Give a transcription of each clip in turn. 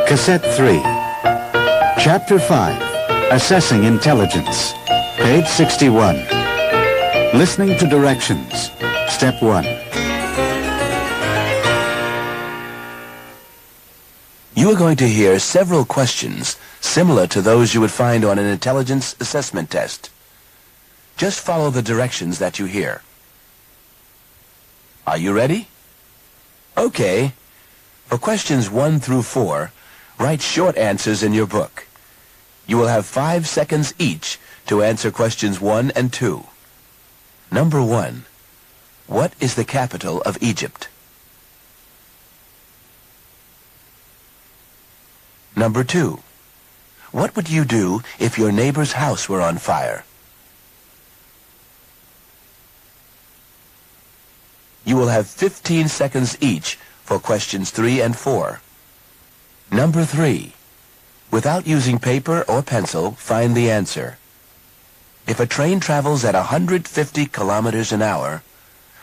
Cassette 3. Chapter 5. Assessing Intelligence. Page 61. Listening to directions. Step 1. You are going to hear several questions similar to those you would find on an intelligence assessment test. Just follow the directions that you hear. Are you ready? Okay. For questions 1 through 4, write short answers in your book. You will have 5 seconds each to answer questions 1 and 2. Number 1. What is the capital of Egypt? Number 2. What would you do if your neighbor's house were on fire? You will have 15 seconds each for questions 3 and 4. Number 3. Without using paper or pencil, find the answer. If a train travels at 150 kilometers an hour,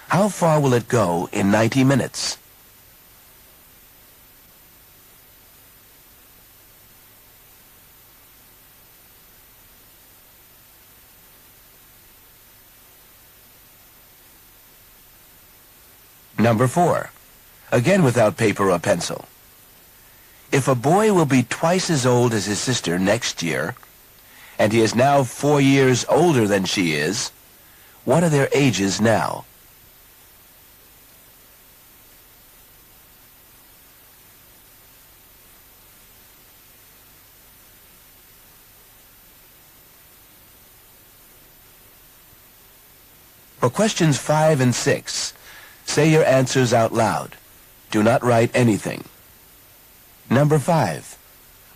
how far will it go in 90 minutes? Number 4. Again without paper or pencil. If a boy will be twice as old as his sister next year, and he is now 4 years older than she is, what are their ages now? For questions 5 and 6, say your answers out loud. Do not write anything. Number 5.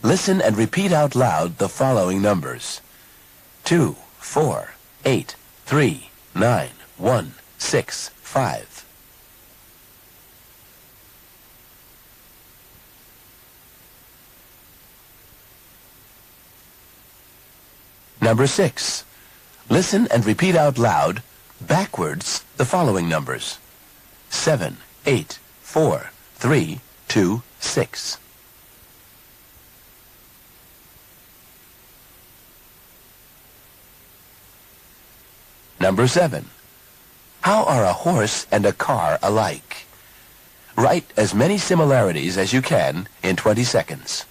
Listen and repeat out loud the following numbers. 2, 4, 8, 3, 9, 1, 6, 5. Number 6. Listen and repeat out loud, backwards, the following numbers. 7, 8, 4, 3, 2, 6. Number 7. How are a horse and a car alike? Write as many similarities as you can in 20 seconds.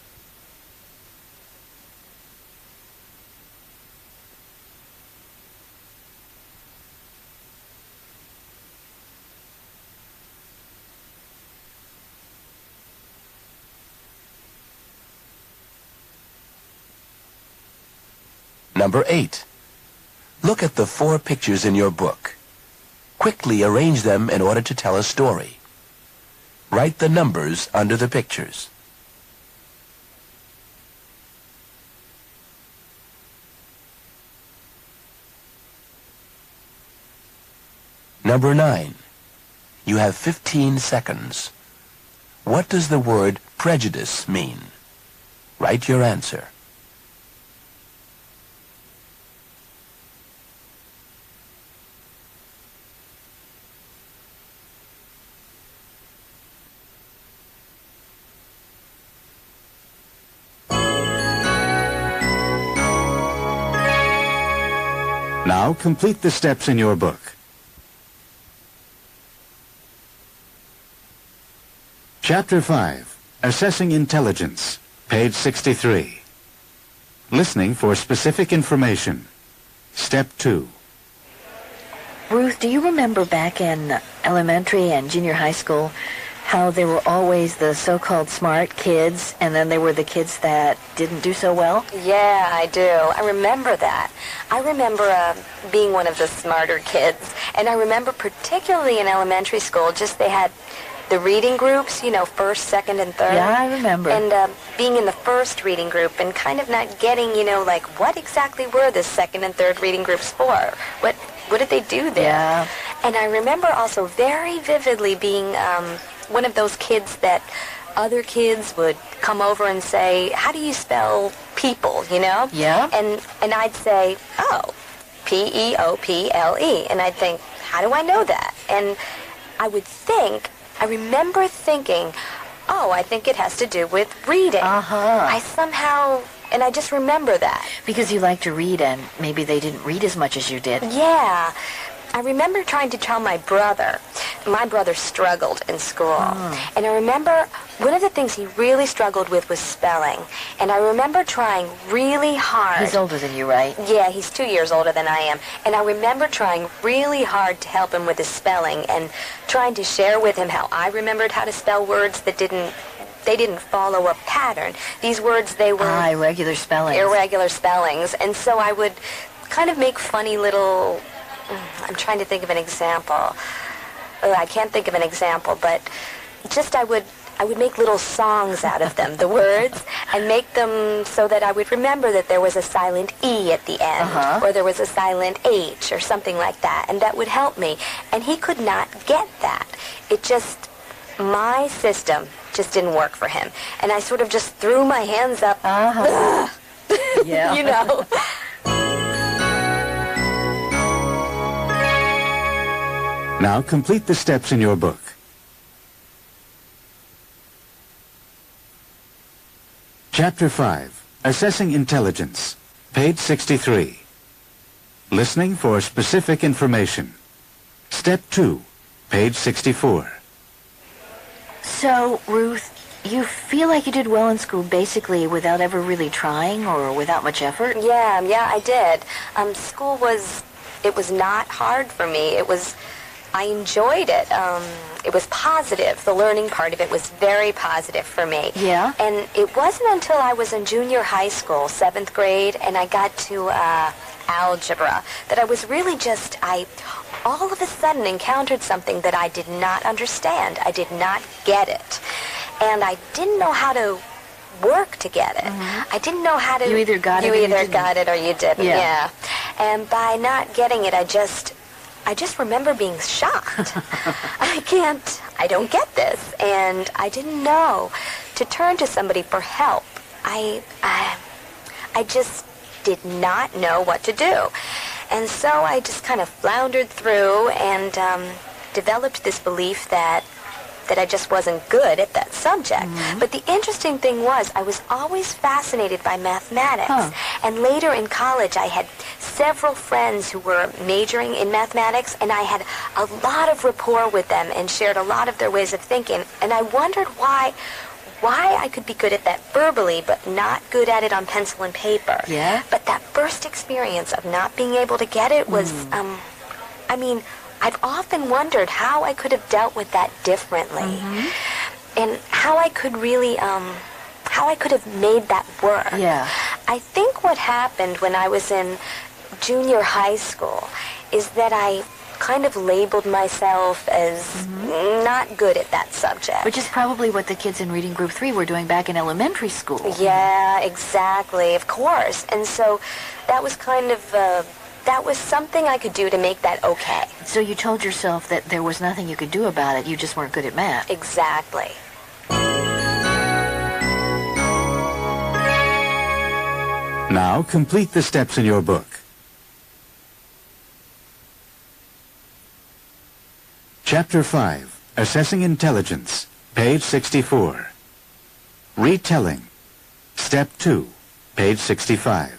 Number 8. Look at the 4 pictures in your book. Quickly arrange them in order to tell a story. Write the numbers under the pictures. Number 9. You have 15 seconds. What does the word prejudice mean? Write your answer. Now complete the steps in your book. Chapter 5. Assessing Intelligence. Page 63. Listening for specific information. Step 2. Ruth, do you remember back in elementary and junior high school how there were always the so-called smart kids, and then there were the kids that didn't do so well? Yeah, I do. I remember that. I remember being one of the smarter kids, and I remember particularly in elementary school, just they had the reading groups, you know, first, second, and third. Yeah, I remember. And being in the first reading group and kind of not getting, you know, like, what exactly were the second and third reading groups for? What did they do there? Yeah. And I remember also very vividly being one of those kids that other kids would come over and say, how do you spell people, you know? Yeah. And I'd say, oh, P-E-O-P-L-E. And I'd think, how do I know that? And I remember thinking, oh, I think it has to do with reading. I somehow, and I just remember that. Because you like to read, and maybe they didn't read as much as you did. Yeah. I remember trying to tell my brother. My brother struggled in school. And I remember one of the things he really struggled with was spelling. And I remember trying really hard. He's older than you, right? Yeah, he's 2 years older than I am. And I remember trying really hard to help him with his spelling and trying to share with him how I remembered how to spell words that didn't follow a pattern. These words, they were irregular spellings. Irregular spellings. And so I would kind of make funny little... I'm trying to think of an example. I can't think of an example, but just I would make little songs out of them, the words, and make them so that I would remember that there was a silent E at the end, or there was a silent H, or something like that, and that would help me. And he could not get that. It just, my system just didn't work for him. And I sort of just threw my hands up, Yeah. you know. Now complete the steps in your book. Chapter 5, Assessing Intelligence, page 63. Listening for specific information. Step 2, page 64. So, Ruth, you feel like you did well in school basically without ever really trying or without much effort? Yeah, I did. School was not hard for me. I enjoyed it. It was positive. The learning part of it was very positive for me. Yeah? And it wasn't until I was in junior high school, 7th grade, and I got to algebra, that I was really I all of a sudden encountered something that I did not understand. I did not get it. And I didn't know how to work to get it. I didn't know how to... You either got it or you didn't. got it or you didn't, Yeah. And by not getting it, I just remember being shocked. I don't get this. And I didn't know to turn to somebody for help. I just did not know what to do. And so I just kind of floundered through and developed this belief that I just wasn't good at that subject. But the interesting thing was I was always fascinated by mathematics. And later in college, I had several friends who were majoring in mathematics, and I had a lot of rapport with them and shared a lot of their ways of thinking. And I wondered why I could be good at that verbally, but not good at it on pencil and paper. Yeah? But that first experience of not being able to get it was, I've often wondered how I could have dealt with that differently. And how I could really, how I could have made that work. Yeah. I think what happened when I was in junior high school is that I kind of labeled myself as not good at that subject. Which is probably what the kids in Reading Group 3 were doing back in elementary school. Yeah, exactly, of course. And so that was kind of... that was something I could do to make that okay. So you told yourself that there was nothing you could do about it, you just weren't good at math. Exactly. Now complete the steps in your book. Chapter 5, Assessing Intelligence, page 64. Retelling. Step 2, page 65.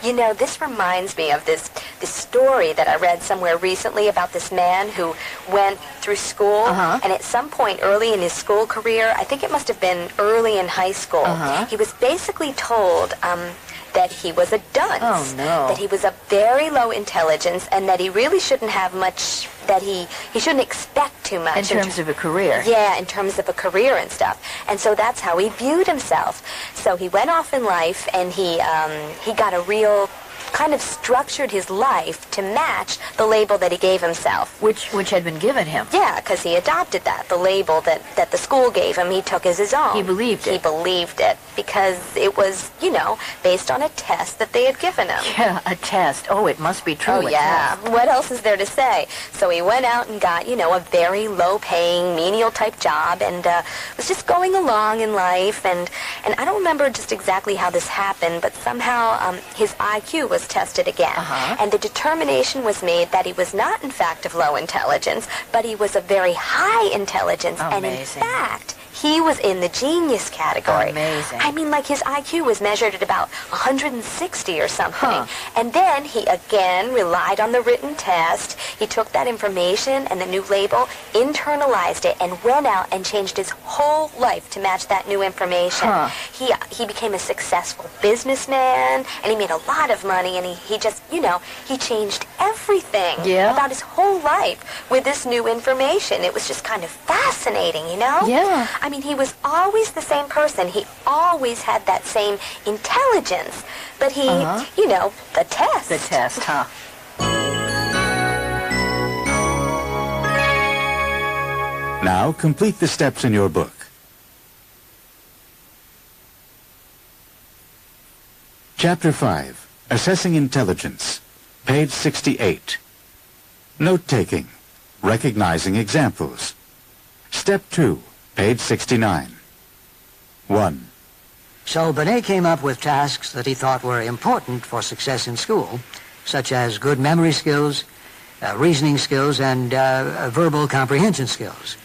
You know, this reminds me of this story that I read somewhere recently about this man who went through school, and at some point early in his school career, I think it must have been early in high school, he was basically told that he was a dunce. Oh, no. That he was of very low intelligence, and that he really shouldn't have much, that he shouldn't expect too much. In terms of a career. Yeah, in terms of a career and stuff. And so that's how he viewed himself. So he went off in life, and he got a real, kind of structured his life to match the label that he gave himself. Which had been given him. Yeah, because he adopted that. The label that the school gave him, he took as his own. He believed it. He believed it because it was, based on a test that they had given him. Yeah, a test. Oh, it must be true. Oh, a yeah. test. What else is there to say? So he went out and got, a very low-paying, menial-type job and was just going along in life. And I don't remember just exactly how this happened, but somehow his IQ was tested again. And the determination was made that he was not, in fact, of low intelligence, but he was of very high intelligence. And in Amazing. fact, He was in the genius category. Amazing. I mean, like his IQ was measured at about 160 or something. Huh. And then he again relied on the written test. He took that information and the new label, internalized it, and went out and changed his whole life to match that new information. Huh. He became a successful businessman, and he made a lot of money, and he just, he changed everything about his whole life with this new information. It was just kind of fascinating, Yeah. I mean, he was always the same person. He always had that same intelligence. But he, the test. The test, huh? Now complete the steps in your book. Chapter 5, Assessing Intelligence, page 68. Note-taking, recognizing examples. Step 2, page 69. 1. So Binet came up with tasks that he thought were important for success in school, such as good memory skills, reasoning skills, and verbal comprehension skills.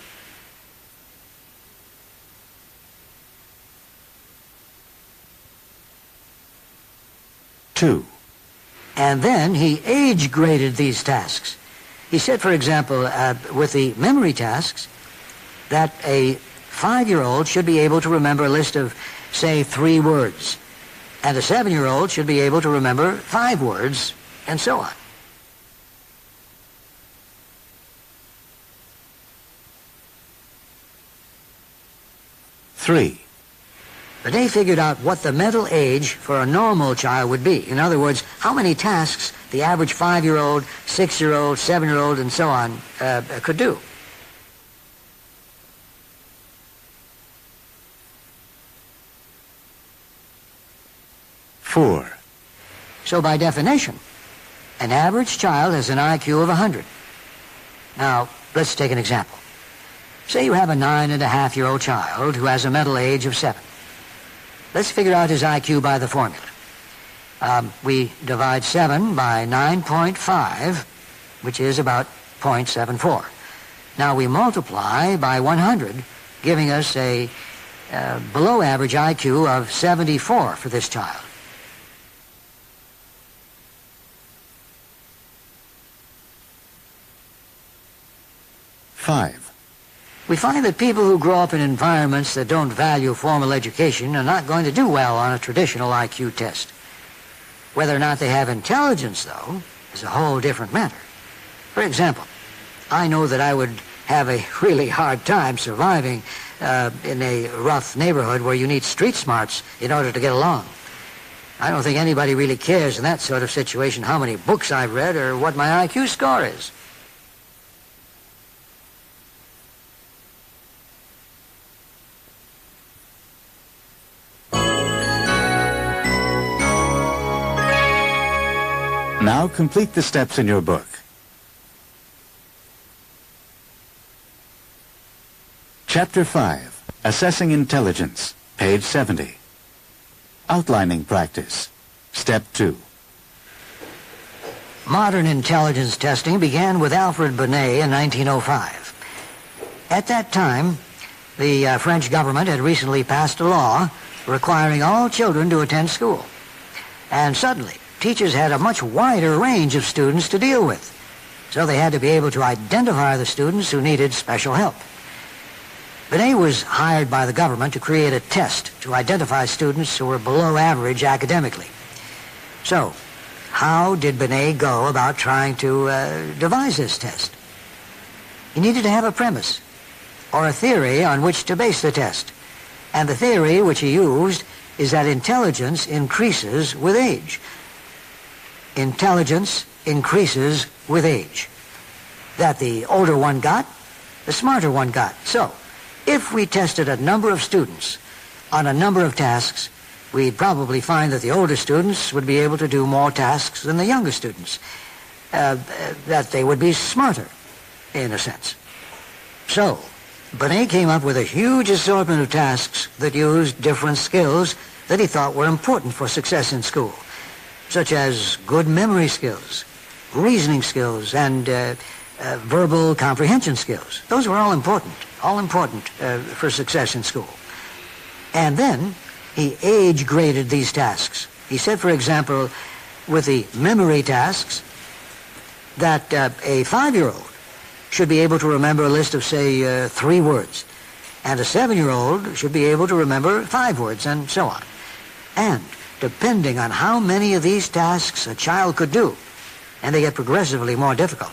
Two. And then he age-graded these tasks. He said, for example, with the memory tasks, that a 5-year-old should be able to remember a list of, say, 3 words, and a 7-year-old should be able to remember 5 words, and so on. Three. Binet figured out what the mental age for a normal child would be. In other words, how many tasks the average 5-year-old, 6-year-old, 7-year-old, and so on could do. Four. So by definition, an average child has an IQ of 100. Now, let's take an example. Say you have a 9-and-a-half-year-old child who has a mental age of 7. Let's figure out his IQ by the formula. We divide 7 by 9.5, which is about 0.74. Now we multiply by 100, giving us a below average IQ of 74 for this child. Five. We find that people who grow up in environments that don't value formal education are not going to do well on a traditional IQ test. Whether or not they have intelligence, though, is a whole different matter. For example, I know that I would have a really hard time surviving in a rough neighborhood where you need street smarts in order to get along. I don't think anybody really cares in that sort of situation how many books I've read or what my IQ score is. Now complete the steps in your book. Chapter 5, Assessing Intelligence, page 70. Outlining practice. Step 2. Modern intelligence testing began with Alfred Binet in 1905. At that time, the French government had recently passed a law requiring all children to attend school. And suddenly, teachers had a much wider range of students to deal with, so they had to be able to identify the students who needed special help. Binet was hired by the government to create a test to identify students who were below average academically. So, how did Binet go about trying to devise this test? He needed to have a premise, or a theory on which to base the test. And the theory which he used is that intelligence increases with age. Intelligence increases with age. That the older one got, the smarter one got. So, if we tested a number of students on a number of tasks, we'd probably find that the older students would be able to do more tasks than the younger students. That they would be smarter, in a sense. So, Binet came up with a huge assortment of tasks that used different skills that he thought were important for success in school, such as good memory skills, reasoning skills, and verbal comprehension skills. Those were all important for success in school. And then he age graded these tasks. He said, for example, with the memory tasks, that a 5-year-old should be able to remember a list of, say, 3 words, and a 7-year-old should be able to remember 5 words, and so on. And depending on how many of these tasks a child could do, and they get progressively more difficult,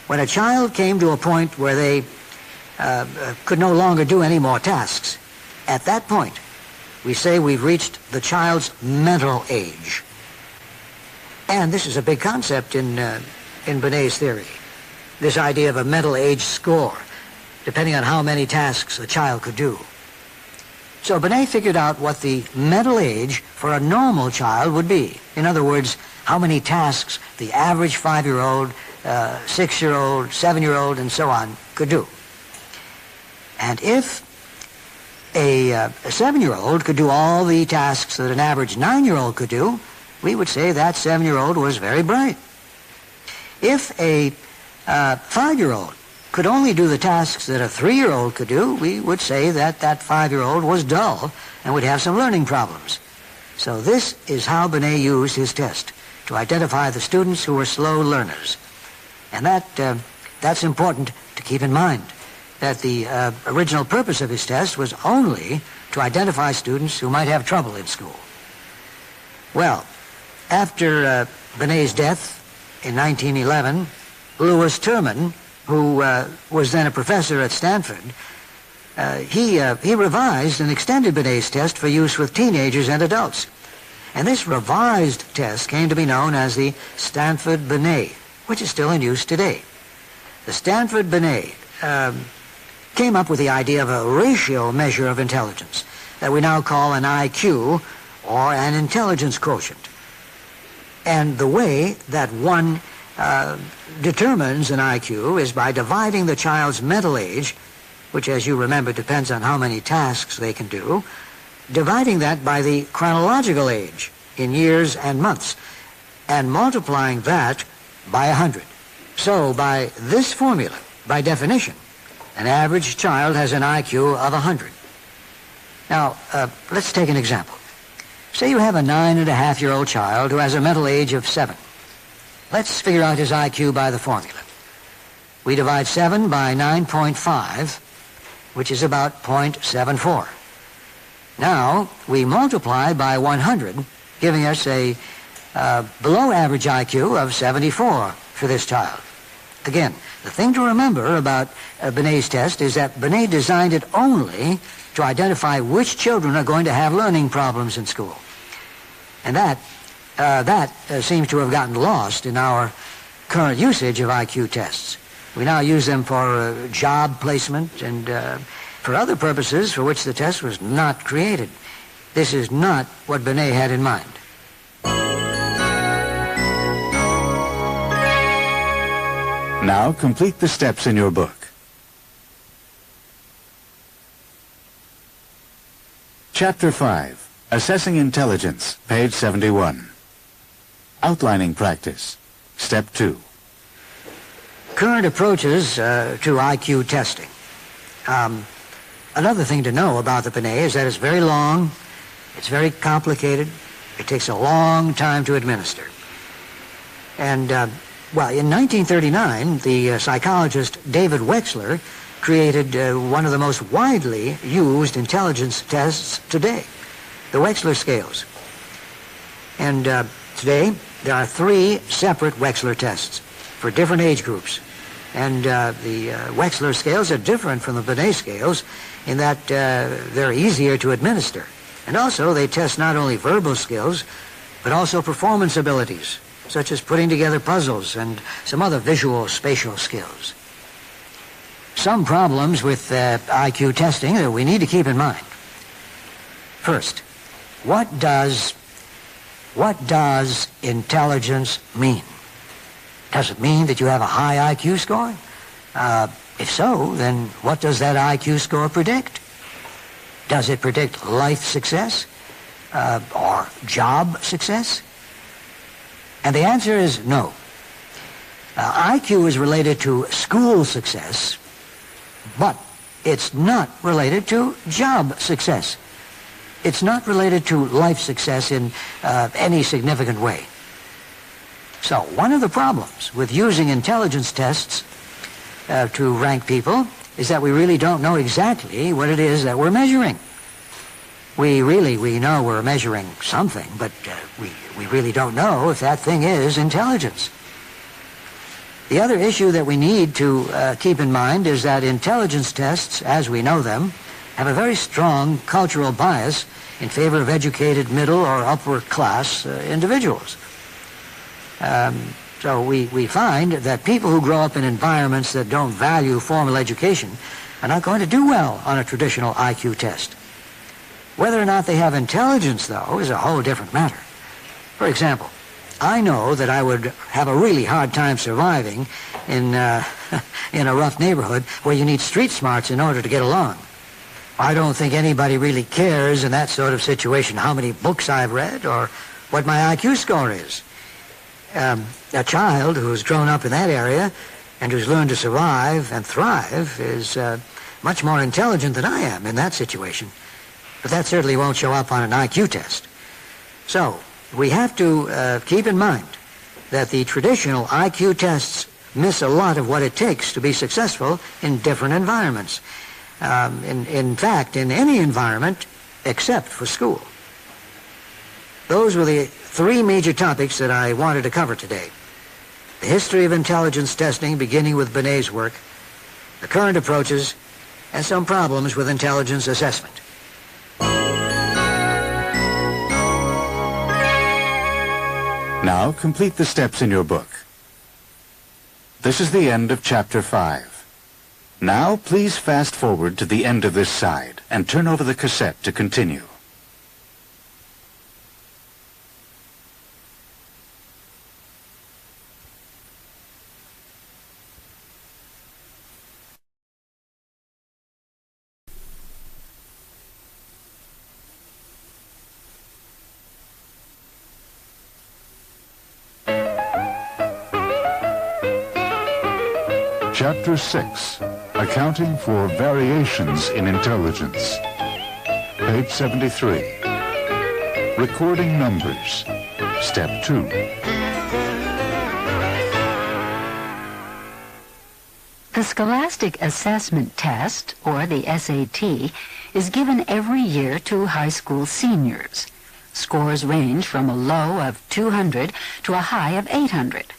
when a child came to a point where they could no longer do any more tasks, at that point, we say we've reached the child's mental age. And this is a big concept in Binet's theory, this idea of a mental age score, depending on how many tasks a child could do. So Binet figured out what the mental age for a normal child would be. In other words, how many tasks the average 5-year-old, 6-year-old, 7-year-old, and so on could do. And if a 7-year-old could do all the tasks that an average 9-year-old could do, we would say that 7-year-old was very bright. If a 5-year-old could only do the tasks that a 3-year-old could do, we would say that that 5-year-old was dull and would have some learning problems. So this is how Binet used his test, to identify the students who were slow learners. And that's important to keep in mind, that the original purpose of his test was only to identify students who might have trouble in school. Well, after Binet's death in 1911, Louis Terman, who was then a professor at Stanford, he revised and extended Binet's test for use with teenagers and adults. And this revised test came to be known as the Stanford-Binet, which is still in use today. The Stanford-Binet came up with the idea of a ratio measure of intelligence that we now call an IQ, or an intelligence quotient. And the way that one determines an IQ is by dividing the child's mental age, which, as you remember, depends on how many tasks they can do, dividing that by the chronological age in years and months, and multiplying that by 100. So by this formula, by definition, an average child has an IQ of 100. Now, let's take an example. Say you have a 9.5-year-old child who has a mental age of 7. Let's figure out his IQ by the formula. We divide 7 by 9.5, which is about 0.74. Now, we multiply by 100, giving us a below average IQ of 74 for this child. Again, the thing to remember about Binet's test is that Binet designed it only to identify which children are going to have learning problems in school. And that seems to have gotten lost in our current usage of IQ tests. We now use them for job placement and for other purposes for which the test was not created. This is not what Binet had in mind. Now complete the steps in your book. Chapter 5, Assessing Intelligence, page 71. Outlining practice, step 2. Current approaches to IQ testing. Another thing to know about the Binet is that it's very long, it's very complicated, it takes a long time to administer. And, well, in 1939, the psychologist David Wechsler created one of the most widely used intelligence tests today, the Wechsler scales. And today, there are 3 separate Wechsler tests for different age groups. And the Wechsler scales are different from the Binet scales in that they're easier to administer. And also, they test not only verbal skills, but also performance abilities, such as putting together puzzles and some other visual spatial skills. Some problems with IQ testing that we need to keep in mind. First, what does intelligence mean? Does it mean that you have a high IQ score? If so, then what does that IQ score predict? Does it predict life success or job success? And the answer is no. IQ is related to school success, but it's not related to job success. It's not related to life success in any significant way. So one of the problems with using intelligence tests to rank people is that we really don't know exactly what it is that we're measuring. We know we're measuring something, but we really don't know if that thing is intelligence. The other issue that we need to keep in mind is that intelligence tests, as we know them, have a very strong cultural bias in favor of educated middle or upper class individuals. So we find that people who grow up in environments that don't value formal education are not going to do well on a traditional IQ test. Whether or not they have intelligence, though, is a whole different matter. For example, I know that I would have a really hard time surviving in a rough neighborhood where you need street smarts in order to get along. I don't think anybody really cares in that sort of situation how many books I've read or what my IQ score is. A child who's grown up in that area and who's learned to survive and thrive is much more intelligent than I am in that situation. But that certainly won't show up on an IQ test. So we have to keep in mind that the traditional IQ tests miss a lot of what it takes to be successful in different environments. In fact, in any environment except for school. Those were the three major topics that I wanted to cover today. The history of intelligence testing, beginning with Binet's work, the current approaches, and some problems with intelligence assessment. Now complete the steps in your book. This is the end of Chapter 5. Now please fast forward to the end of this side and turn over the cassette to continue. Chapter 6, Accounting for Variations in Intelligence. Page 73. Recording Numbers. Step 2. The Scholastic Assessment Test, or the SAT, is given every year to high school seniors. Scores range from a low of 200 to a high of 800.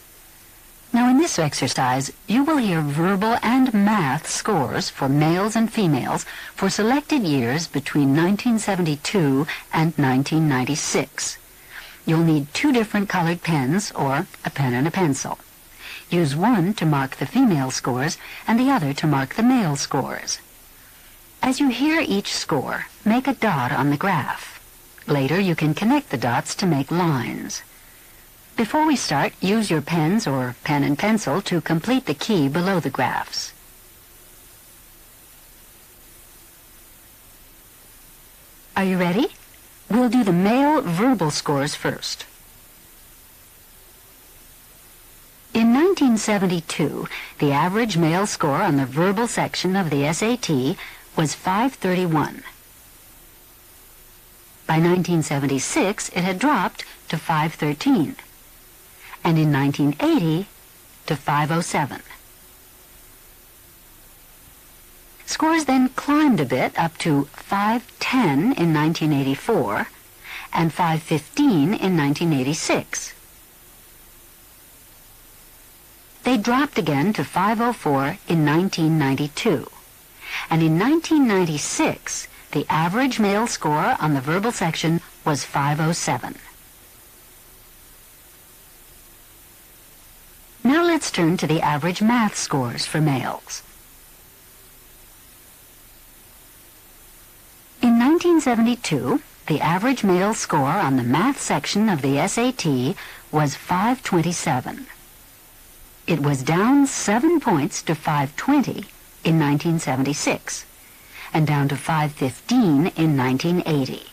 Now, in this exercise, you will hear verbal and math scores for males and females for selected years between 1972 and 1996. You'll need two different colored pens or a pen and a pencil. Use one to mark the female scores and the other to mark the male scores. As you hear each score, make a dot on the graph. Later, you can connect the dots to make lines. Before we start, use your pens or pen and pencil to complete the key below the graphs. Are you ready? We'll do the male verbal scores first. In 1972, the average male score on the verbal section of the SAT was 531. By 1976, it had dropped to 513. And in 1980 to 507. Scores then climbed a bit up to 510 in 1984 and 515 in 1986. They dropped again to 504 in 1992. And in 1996, the average male score on the verbal section was 507. Now let's turn to the average math scores for males. In 1972, the average male score on the math section of the SAT was 527. It was down 7 points to 520 in 1976, and down to 515 in 1980.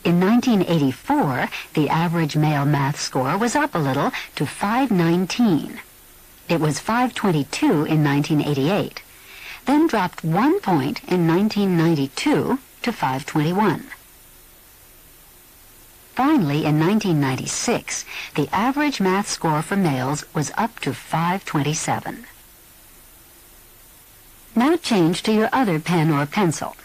In 1984, the average male math score was up a little to 519. It was 522 in 1988, then dropped 1 point in 1992 to 521. Finally, in 1996, the average math score for males was up to 527. Now change to your other pen or pencil.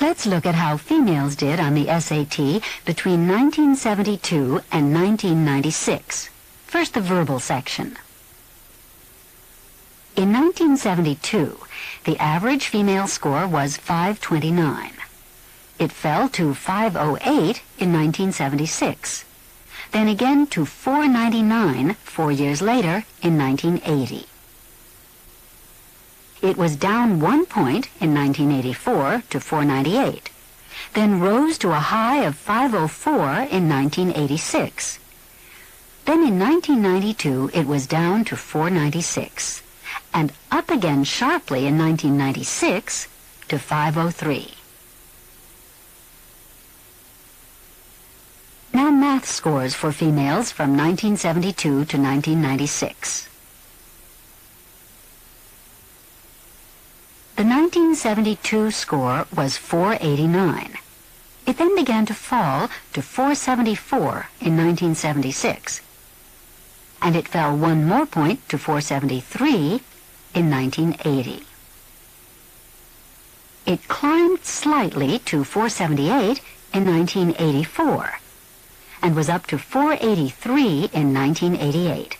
Let's look at how females did on the SAT between 1972 and 1996. First, the verbal section. In 1972, the average female score was 529. It fell to 508 in 1976, then again to 499 4 years later in 1980. It was down 1 point in 1984 to 498, then rose to a high of 504 in 1986. Then in 1992, it was down to 496, and up again sharply in 1996 to 503. Now math scores for females from 1972 to 1996. The 1972 score was 489. It then began to fall to 474 in 1976. And it fell 1 more point to 473 in 1980. It climbed slightly to 478 in 1984 and was up to 483 in 1988.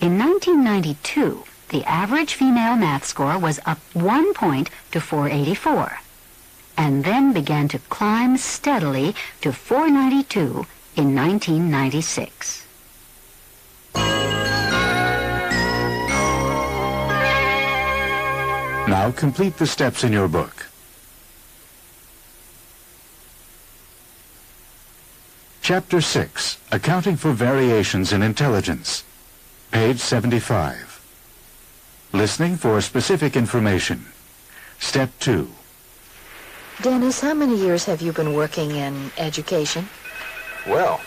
In 1992, the average female math score was up 1 point to 484, and then began to climb steadily to 492 in 1996. Now complete the steps in your book. Chapter 6, Accounting for Variations in Intelligence. Page 75. Listening for specific information. Step 2. Dennis, how many years have you been working in education? Well,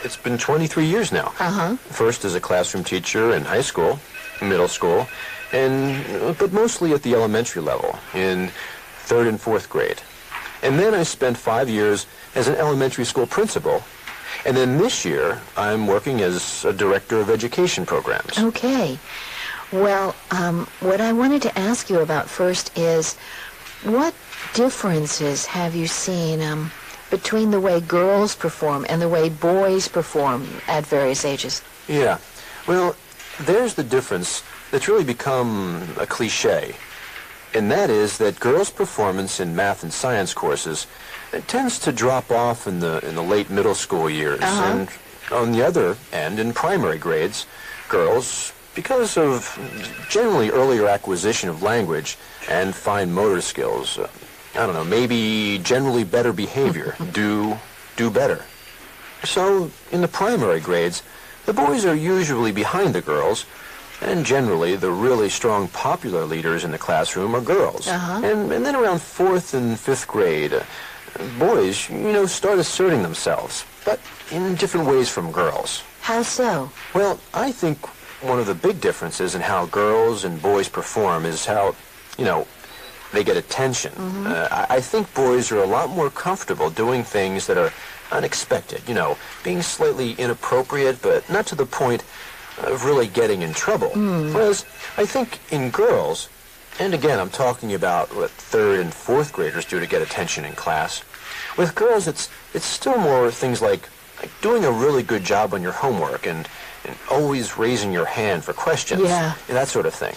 it's been 23 years now. Uh-huh. First as a classroom teacher in high school, middle school, but mostly at the elementary level, in 3rd and 4th grade. And then I spent 5 years as an elementary school principal. And then this year, I'm working as a director of education programs. Okay. Well, what I wanted to ask you about first is, what differences have you seen between the way girls perform and the way boys perform at various ages? Yeah. Well, there's the difference that's really become a cliche. And that is that girls' performance in math and science courses tends to drop off in the late middle school years. Uh-huh. And on the other end, in primary grades, girls, because of generally earlier acquisition of language and fine motor skills, maybe generally better behavior, do better. So in the primary grades, the boys are usually behind the girls, and generally the really strong popular leaders in the classroom are girls. Uh-huh. And then around 4th and 5th grade, boys, start asserting themselves, but in different ways from girls. How so? Well, I think one of the big differences in how girls and boys perform is how, they get attention. Mm-hmm. I think boys are a lot more comfortable doing things that are unexpected, being slightly inappropriate, but not to the point of really getting in trouble. Whereas I think in girls, and again, I'm talking about what 3rd and 4th graders do to get attention in class. With girls, it's still more things like doing a really good job on your homework and always raising your hand for questions. Yeah. And that sort of thing.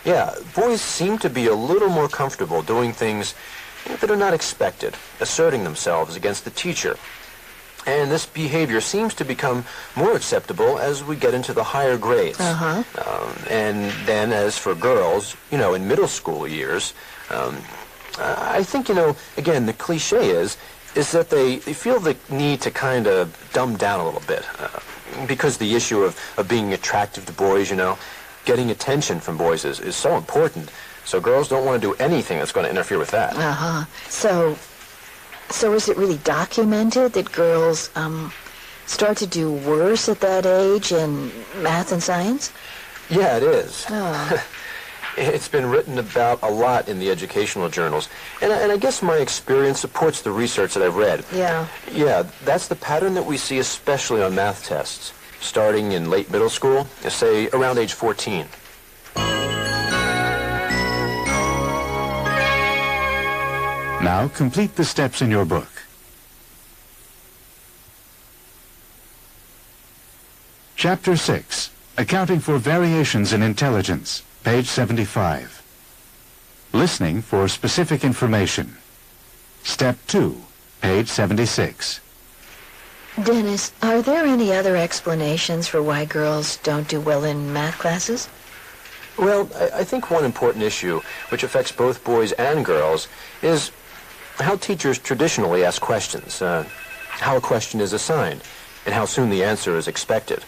Yeah, boys seem to be a little more comfortable doing things that are not expected, asserting themselves against the teacher. And this behavior seems to become more acceptable as we get into the higher grades. Uh-huh. And then as for girls, in middle school years, I think, again, the cliche is that they feel the need to kind of dumb down a little bit. Because the issue of being attractive to boys, getting attention from boys is so important. So girls don't want to do anything that's going to interfere with that. Uh-huh. So is it really documented that girls start to do worse at that age in math and science? Yeah, it is. Oh. It's been written about a lot in the educational journals. And I guess my experience supports the research that I've read. Yeah. Yeah, that's the pattern that we see especially on math tests, starting in late middle school, say around age 14. Now complete the steps in your book. Chapter 6, Accounting for Variations in Intelligence, page 75. Listening for specific information. Step 2, page 76. Dennis, are there any other explanations for why girls don't do well in math classes? Well, I think one important issue, which affects both boys and girls, is how teachers traditionally ask questions, how a question is assigned, and how soon the answer is expected.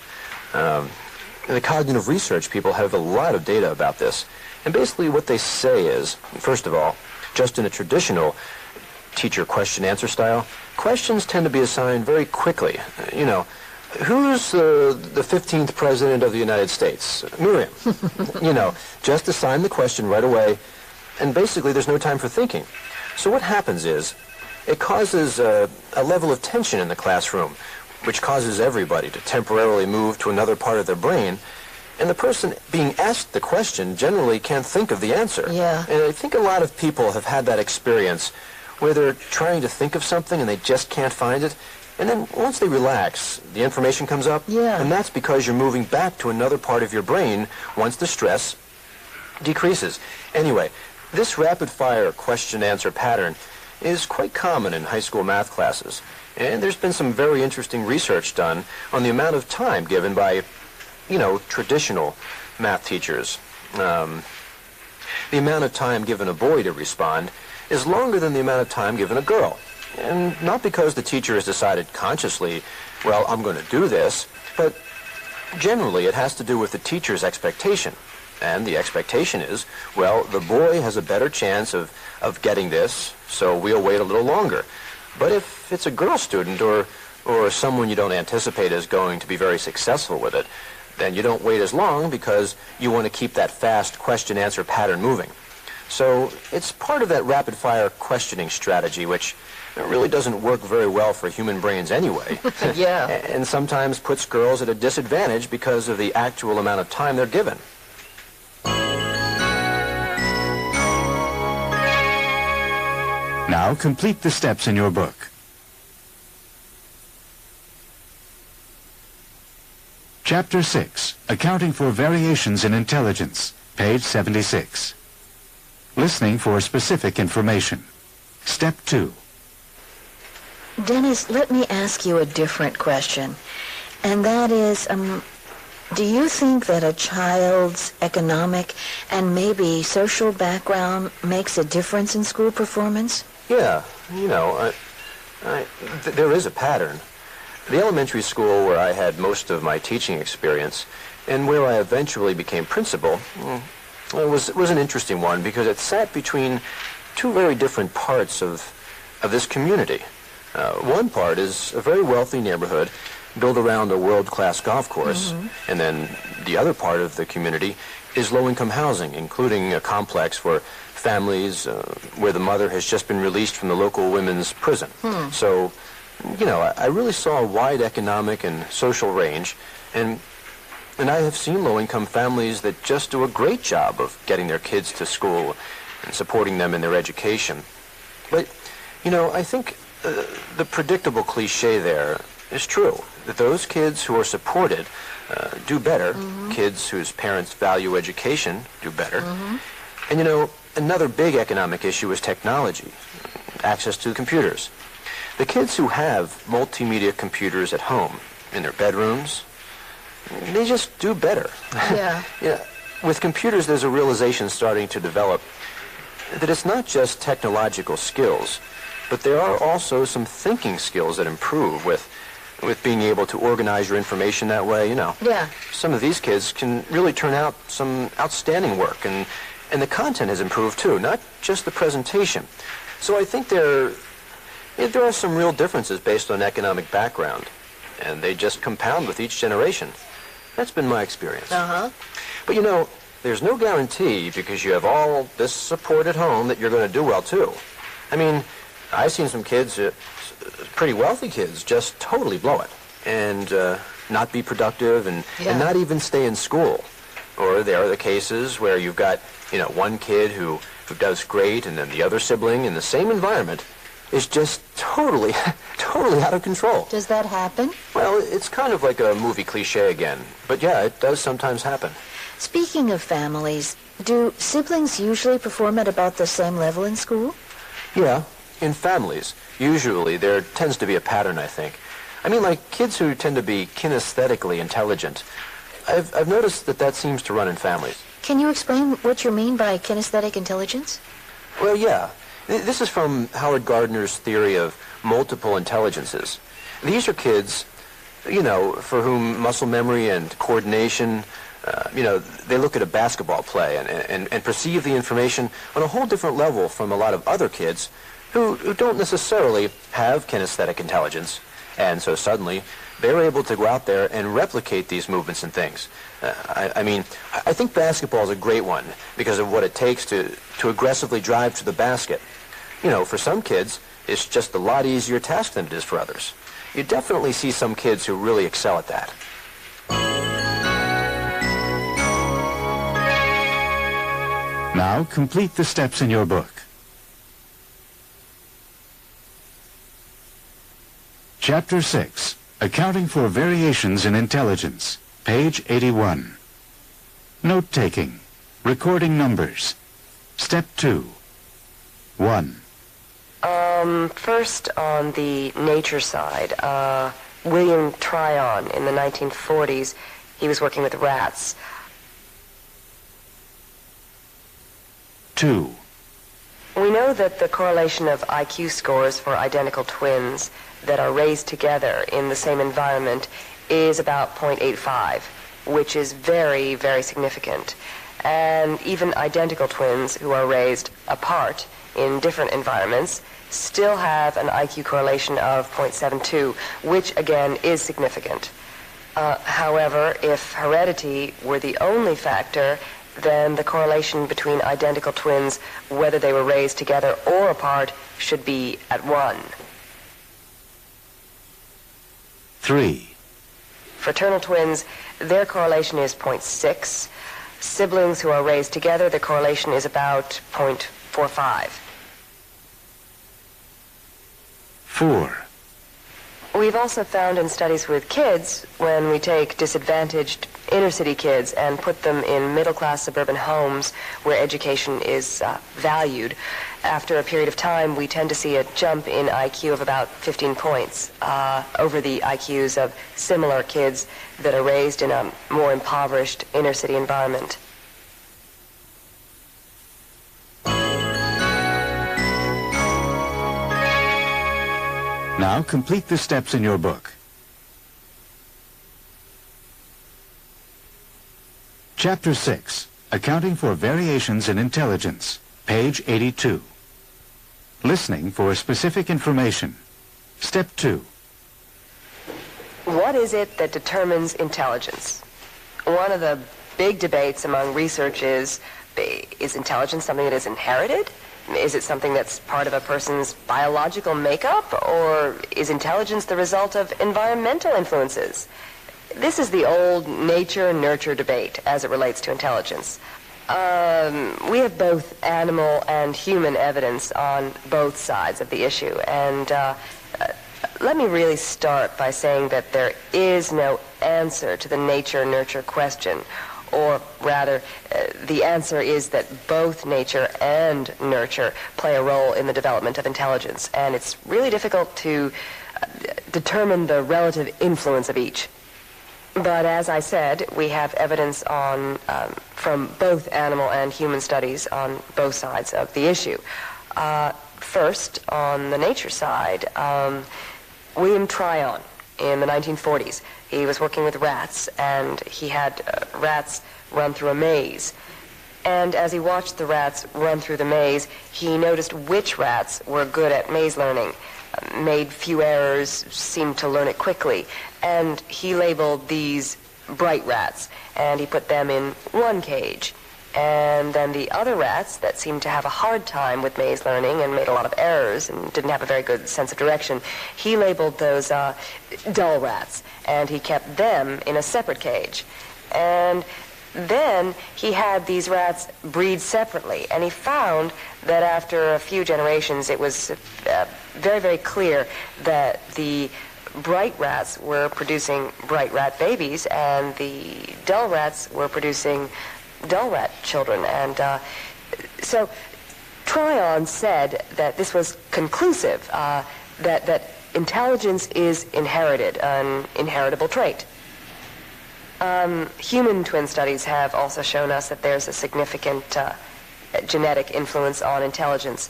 The cognitive research people have a lot of data about this, and basically what they say is, first of all, just in a traditional teacher question-answer style, questions tend to be assigned very quickly. You know, who's the 15th president of the United States? Miriam. You know, just assign the question right away, and basically there's no time for thinking. So what happens is, it causes a level of tension in the classroom, which causes everybody to temporarily move to another part of their brain, and the person being asked the question generally can't think of the answer. Yeah. And I think a lot of people have had that experience where they're trying to think of something and they just can't find it, and then once they relax, the information comes up, Yeah. and that's because you're moving back to another part of your brain once the stress decreases. Anyway, this rapid-fire question-answer pattern is quite common in high school math classes. And there's been some very interesting research done on the amount of time given by, you know, traditional math teachers. The amount of time given a boy to respond is longer than the amount of time given a girl. And not because the teacher has decided consciously, well, I'm going to do this, but generally it has to do with the teacher's expectation. And the expectation is, well, the boy has a better chance of getting this, so we'll wait a little longer. But if it's a girl student or someone you don't anticipate is going to be very successful with it, then you don't wait as long because you want to keep that fast question-answer pattern moving. So it's part of that rapid-fire questioning strategy, which really doesn't work very well for human brains anyway. Yeah. And sometimes puts girls at a disadvantage because of the actual amount of time they're given. Now complete the steps in your book. Chapter 6, Accounting for Variations in Intelligence, page 76. Listening for specific information. Step 2. Dennis, let me ask you a different question. And that is, do you think that a child's economic and maybe social background makes a difference in school performance? Yeah, you know, there is a pattern. The elementary school where I had most of my teaching experience and where I eventually became principal was an interesting one because it sat between two very different parts of this community. One part is a very wealthy neighborhood built around a world-class golf course, and then the other part of the community is low-income housing, including a complex for families where the mother has just been released from the local women's prison. So, you know, I really saw a wide economic and social range, and I have seen low-income families that just do a great job of getting their kids to school and supporting them in their education. But, you know, I think the predictable cliche there is true, that those kids who are supported do better. Kids whose parents value education do better. And, you know, another big economic issue is technology, access to computers. The kids who have multimedia computers at home, in their bedrooms, they just do better. Yeah. Yeah. With computers, there's a realization starting to develop that it's not just technological skills, but there are also some thinking skills that improve with being able to organize your information that way, you know. Yeah. Some of these kids can really turn out some outstanding work, and And the content has improved too, not just the presentation. So I think there are some real differences based on economic background, and they just compound with each generation. That's been my experience. Uh-huh. But you know, there's no guarantee because you have all this support at home that you're going to do well too. I mean, I've seen some kids, pretty wealthy kids, just totally blow it and not be productive and not even stay in school. Or there are the cases where you've got, you know, one kid who does great and then the other sibling in the same environment is just totally out of control. Does that happen? Well, it's kind of like a movie cliche again. But yeah, it does sometimes happen. Speaking of families, do siblings usually perform at about the same level in school? Yeah, in families. Usually there tends to be a pattern, I think. I mean, like kids who tend to be kinesthetically intelligent. I've noticed that seems to run in families. Can you explain what you mean by kinesthetic intelligence? Well, yeah. This is from Howard Gardner's theory of multiple intelligences. These are kids, you know, for whom muscle memory and coordination, you know, they look at a basketball play and perceive the information on a whole different level from a lot of other kids who don't necessarily have kinesthetic intelligence. And so suddenly, they're able to go out there and replicate these movements and things. I mean, I think basketball is a great one because of what it takes to aggressively drive to the basket. You know, for some kids, it's just a lot easier task than it is for others. You definitely see some kids who really excel at that. Now complete the steps in your book. Chapter 6, Accounting for Variations in Intelligence, page 81. Note-taking, recording numbers. Step 2. 1. First on the nature side, William Tryon in the 1940s, he was working with rats. 2. We know that the correlation of IQ scores for identical twins that are raised together in the same environment is about 0.85, which is very, very significant. And even identical twins who are raised apart in different environments still have an IQ correlation of 0.72, which again is significant. However, if heredity were the only factor, then the correlation between identical twins, whether they were raised together or apart, should be at 1. 3. Fraternal twins, their correlation is 0.6. Siblings who are raised together, the correlation is about 0.45. 4. We've also found in studies with kids, when we take disadvantaged inner-city kids and put them in middle-class suburban homes where education is valued, after a period of time, we tend to see a jump in IQ of about 15 points over the IQs of similar kids that are raised in a more impoverished inner-city environment. Now complete the steps in your book. Chapter 6, Accounting for Variations in Intelligence, page 82. Listening for specific information. Step 2. What is it that determines intelligence? One of the big debates among research is intelligence something that is inherited? Is it something that's part of a person's biological makeup, or is intelligence the result of environmental influences? This is the old nature-nurture debate as it relates to intelligence. We have both animal and human evidence on both sides of the issue, and let me really start by saying that there is no answer to the nature-nurture question. Or rather, the answer is that both nature and nurture play a role in the development of intelligence, and it's really difficult to determine the relative influence of each. But as I said, we have evidence on from both animal and human studies on both sides of the issue. First, on the nature side, William Tryon in the 1940s. He was working with rats, and he had rats run through a maze. And as he watched the rats run through the maze, he noticed which rats were good at maze learning, made few errors, seemed to learn it quickly. And he labeled these bright rats, and he put them in one cage. And then the other rats that seemed to have a hard time with maze learning and made a lot of errors and didn't have a very good sense of direction, he labeled those dull rats, and he kept them in a separate cage. And then he had these rats breed separately, and he found that after a few generations, it was very, very clear that the bright rats were producing bright rat babies, and the dull rats were producing dull rat children. And so Tryon said that this was conclusive, that intelligence is inherited, an inheritable trait. Human twin studies have also shown us that there's a significant genetic influence on intelligence.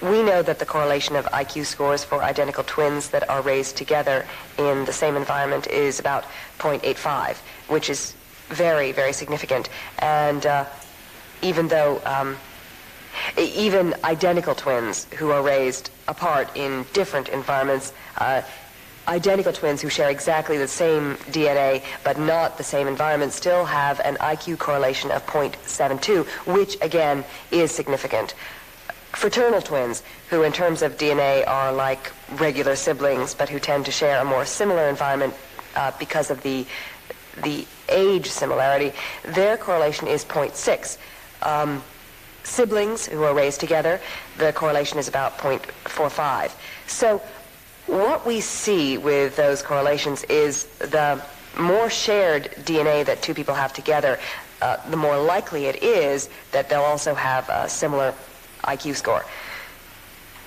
We know that the correlation of IQ scores for identical twins that are raised together in the same environment is about 0.85, which is very, very significant. And even though even identical twins who are raised apart in different environments, identical twins who share exactly the same DNA but not the same environment still have an IQ correlation of 0.72, which again is significant. Fraternal twins, who in terms of DNA are like regular siblings but who tend to share a more similar environment because of the age similarity, their correlation is 0.6. Siblings who are raised together, the correlation is about 0.45. So what we see with those correlations is the more shared DNA that two people have together, the more likely it is that they'll also have a similar IQ score.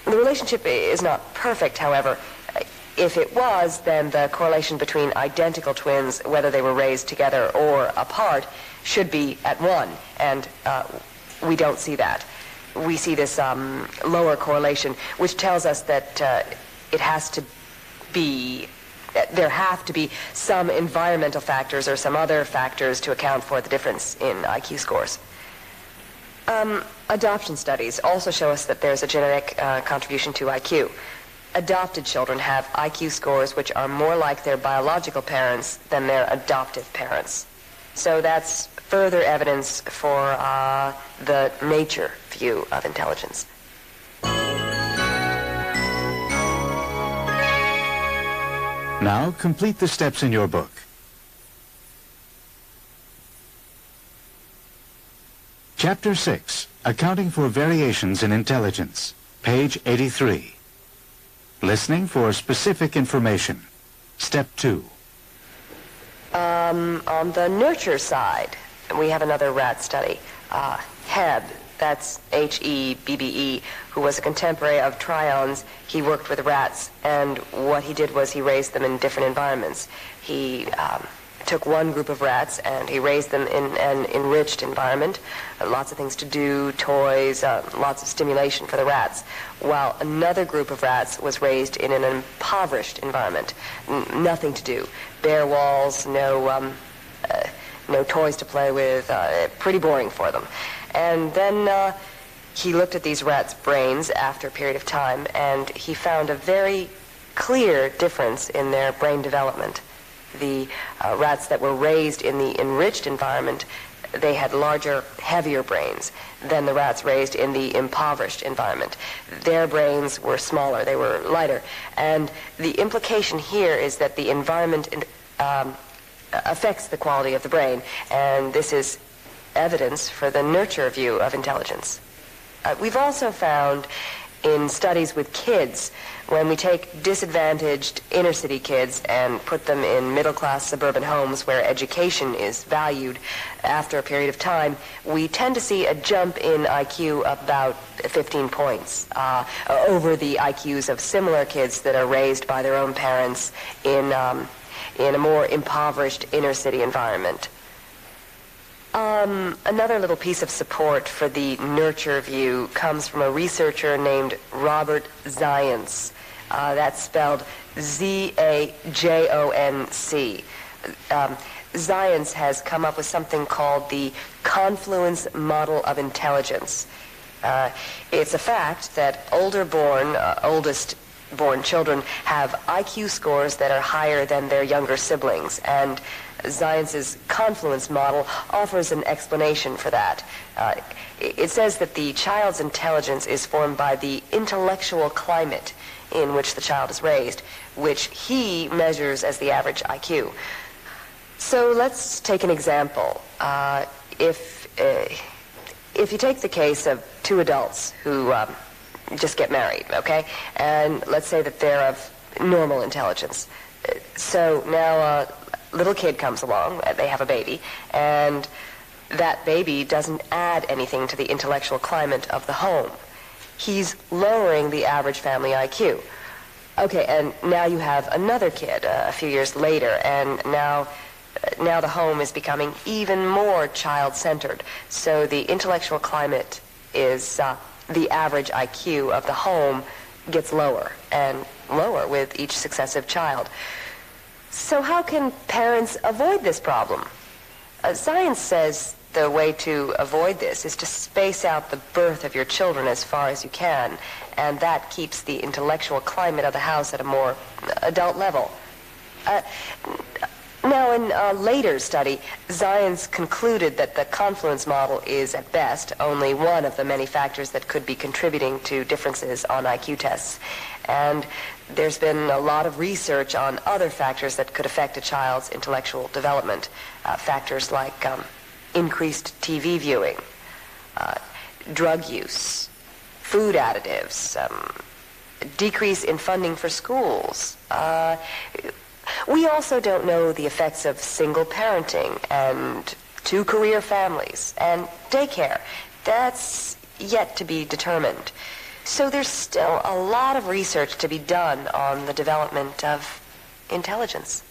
The relationship is not perfect, however. If it was, then the correlation between identical twins, whether they were raised together or apart, should be at 1, and we don't see that. We see this lower correlation, which tells us that it has to be, there have to be some environmental factors or some other factors to account for the difference in IQ scores. Adoption studies also show us that there's a genetic contribution to IQ. Adopted children have IQ scores which are more like their biological parents than their adoptive parents. So that's further evidence for the nature view of intelligence. Now complete the steps in your book. Chapter 6, Accounting for Variations in Intelligence, page 83. Listening for specific information. Step 2. On the nurture side, we have another rat study. Hebb, that's H-E-B-B-E, who was a contemporary of Tryon's. He worked with rats, and what he did was he raised them in different environments. He took one group of rats and he raised them in an enriched environment, lots of things to do, toys, lots of stimulation for the rats, while another group of rats was raised in an impoverished environment, nothing to do, bare walls, no toys to play with, pretty boring for them. And then he looked at these rats' brains after a period of time, and he found a very clear difference in their brain development. The rats that were raised in the enriched environment, they had larger, heavier brains than the rats raised in the impoverished environment. Their brains were smaller, they were lighter. And the implication here is that the environment affects the quality of the brain, and this is evidence for the nurture view of intelligence. We've also found in studies with kids, when we take disadvantaged inner-city kids and put them in middle-class suburban homes where education is valued, after a period of time, we tend to see a jump in IQ of about 15 points over the IQs of similar kids that are raised by their own parents in a more impoverished inner-city environment. Another little piece of support for the nurture view comes from a researcher named Robert Zajonc. That's spelled Z-A-J-O-N-C. science has come up with something called the confluence model of intelligence. It's a fact that oldest born children have IQ scores that are higher than their younger siblings, and science's confluence model offers an explanation for that. It says that the child's intelligence is formed by the intellectual climate in which the child is raised, which he measures as the average IQ. So let's take an example. If you take the case of two adults who just get married, okay? And let's say that they're of normal intelligence. So now a little kid comes along, they have a baby, and that baby doesn't add anything to the intellectual climate of the home. He's lowering the average family IQ. Okay, and now you have another kid a few years later, and now the home is becoming even more child-centered. So the intellectual climate is the average IQ of the home gets lower and lower with each successive child. So how can parents avoid this problem? Science says the way to avoid this is to space out the birth of your children as far as you can, and that keeps the intellectual climate of the house at a more adult level. Now, in a later study, science concluded that the confluence model is, at best, only one of the many factors that could be contributing to differences on IQ tests. And there's been a lot of research on other factors that could affect a child's intellectual development. Factors like increased TV viewing, drug use, food additives, decrease in funding for schools. We also don't know the effects of single parenting and two-career families and daycare. That's yet to be determined. So there's still a lot of research to be done on the development of intelligence.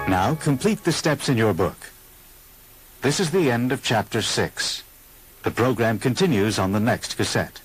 Now complete the steps in your book. This is the end of Chapter 6. The program continues on the next cassette.